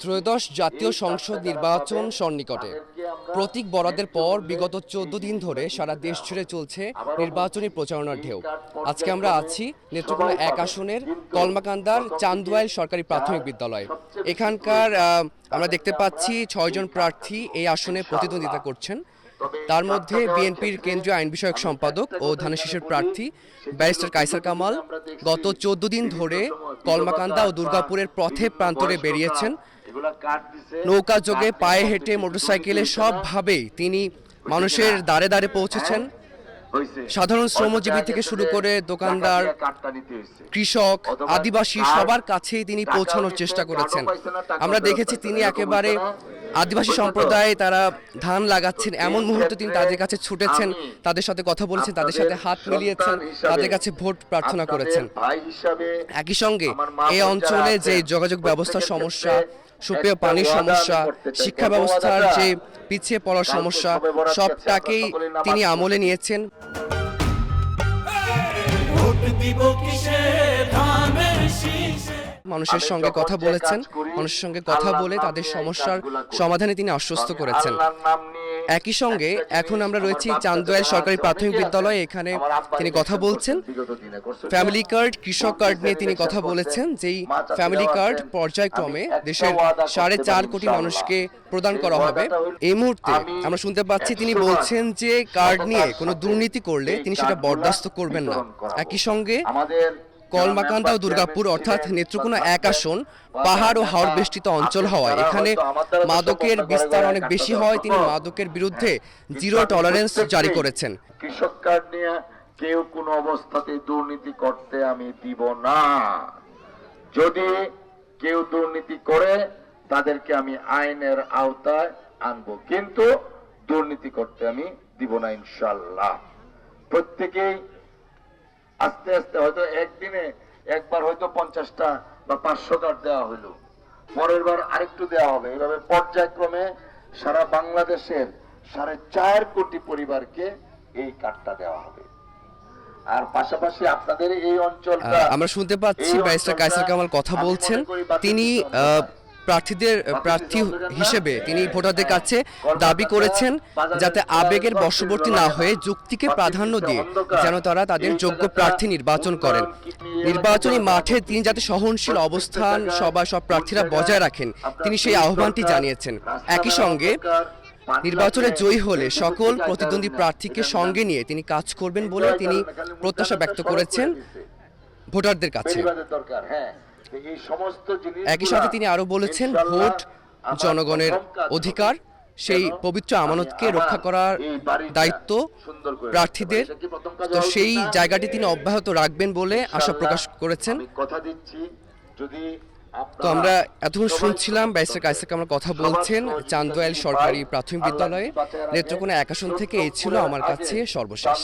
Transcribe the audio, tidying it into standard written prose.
ত্রয়োদশ জাতীয় সংসদ নির্বাচন সন্নিকটে প্রতীক বরাদ্দের পর বিগত ১৪ দিন ধরে সারা দেশ জুড়ে চলছে নির্বাচনী প্রচারণার ঢেউ। আজকে আমরা আছি নেত্রকোনা ১ আসনের কলমাকান্দার চান্দোয়াইল সরকারি প্রাথমিক বিদ্যালয়। এখানকার আমরা দেখতে পাচ্ছি ৬ জন প্রার্থী এই আসনে প্রতিদ্বন্দ্বিতা করছেন। তার মধ্যে বিএনপির কেন্দ্রীয় আইন বিষয়ক সম্পাদক ও ধানেশীষের প্রার্থী ব্যারিস্টার কায়সার কামাল গত ১৪ দিন ধরে কলমাকান্দা ও দুর্গাপুরের পথে প্রান্তরে বেরিয়েছেন। নৌকা যোগে, পায়ে হেঁটে, মোটরসাইকেলে সবভাবেই তিনি মানুষের দ্বারে দ্বারে পৌঁছেছেন। সাধারণ শ্রমজীবী থেকে শুরু করে দোকানদার, কৃষক, আদিবাসী সবার কাছেই তিনি পৌঁছানোর চেষ্টা করেছেন। আমরা দেখেছি তিনি একেবারে আদিবাসী সম্প্রদায়ে তারা ধান লাগাচ্ছেন এমন মুহূর্তে তিনি তাদের কাছে ছুটেছেন, তাদের সাথে কথা বলেছেন, তাদের সাথে হাত মিলিয়েছেন, তাদের কাছে ভোট প্রার্থনা করেছেন। একই সঙ্গে এই অঞ্চলে যে যোগাযোগ ব্যবস্থার সমস্যা, সুপেয় পানির সমস্যা, শিক্ষা ব্যবস্থার যে পিছিয়ে পড়ার সমস্যা, সবটাকেই তিনি আমলে নিয়েছেন। মানুষের সঙ্গে কথা বলেছেন, মানুষের সঙ্গে কথা বলে তাদের সমস্যার সমাধানে তিনি আশ্বস্ত করেছেন। একই সঙ্গে এখন আমরা রয়েছি চান্দোয়াইল সরকারি প্রাথমিক বিদ্যালয়ে। এখানে তিনি কথা বলছেন ফ্যামিলি কার্ড, কৃষক কার্ড নিয়ে তিনি কথা বলেছেন, যেই ফ্যামিলি কার্ড পর্যায়ক্রমে দেশের ৪.৫ কোটি মানুষকে প্রদান করা হবে। এই মুহূর্তে আমরা শুনতে পাচ্ছি তিনি বলছেন যে কার্ড নিয়ে কোনো দুর্নীতি করলে তিনি সেটা বরদাস্ত করবেন না। একই সঙ্গে কলমাকান্দা ও দুর্গাপুর অর্থাৎ নেত্রকোনা ১ আসন পাহাড় ও হাওর বেষ্টিত অঞ্চল হওয়ায় এখানে মাদকের বিস্তার অনেক বেশি হয়। তিনি মাদকের বিরুদ্ধে জিরো টলারেন্স জারি করেছেন। কৃষক কার্ড নিয়ে কেউ কোনো অবস্থাতে দুর্নীতি করতে আমি দিব না। যদি কেউ দুর্নীতি করে তাদেরকে আমি আইনের আওতায় আনবো, কিন্তু দুর্নীতি করতে আমি দিব না ইনশাআল্লাহ। প্রত্যেকেই আস্তে আস্তে হয়তো একদিনে একবার হয়তো ৫০টা বা ৫০০ কার্ড দেওয়া হইলো, পরের বার আরেকটু দেওয়া হবে। এভাবে পর্যায়ক্রমে সারা বাংলাদেশের ৪.৫ কোটি পরিবারকে এই কার্ডটা দেওয়া হবে। আর পাশাপাশি আপনাদের এই অঞ্চলটা আমরা শুনতে পাচ্ছি ব্যারিস্টার কায়সার কামাল কথা বলছেন। তিনি প্রার্থী হিসেবে তিনি ভোটারদের কাছে দাবি করেছেন যাতে আবেগের বশবর্তী না হয়ে যুক্তিকে প্রাধান্য দিয়ে যেন তারা তাদের যোগ্য প্রার্থী নির্বাচন করেন। নির্বাচনী মাঠে তিনি যাতে সহনশীল অবস্থান সব প্রার্থীরা বজায় রাখেন, তিনি সেই আহ্বানটি জানিয়েছেন। একই সঙ্গে নির্বাচনে জয়ী হলে সকল প্রতিদ্বন্দ্বী প্রার্থীকে সঙ্গে নিয়ে তিনি কাজ করবেন বলে তিনি প্রত্যাশা ব্যক্ত করেছেন ভোটারদের কাছে। একই সাথে তিনি আরো বলেছেন ভোট জনগণের অধিকার, সেই পবিত্র আমানতকে রক্ষা করার দায়িত্ব প্রার্থীদের। তো সেই জায়গাটি তিনি অব্যাহত রাখবেন বলে আশা প্রকাশ করেছেন। তো আমরা এতক্ষণ শুনছিলাম ব্যারিস্টার কায়সার কামাল কথা বলছেন চান্দোয়াইল সরকারি প্রাথমিক বিদ্যালয়ে। নেত্রকোনা ১ আসন থেকে এই ছিল আমার কাছে সর্বশেষ।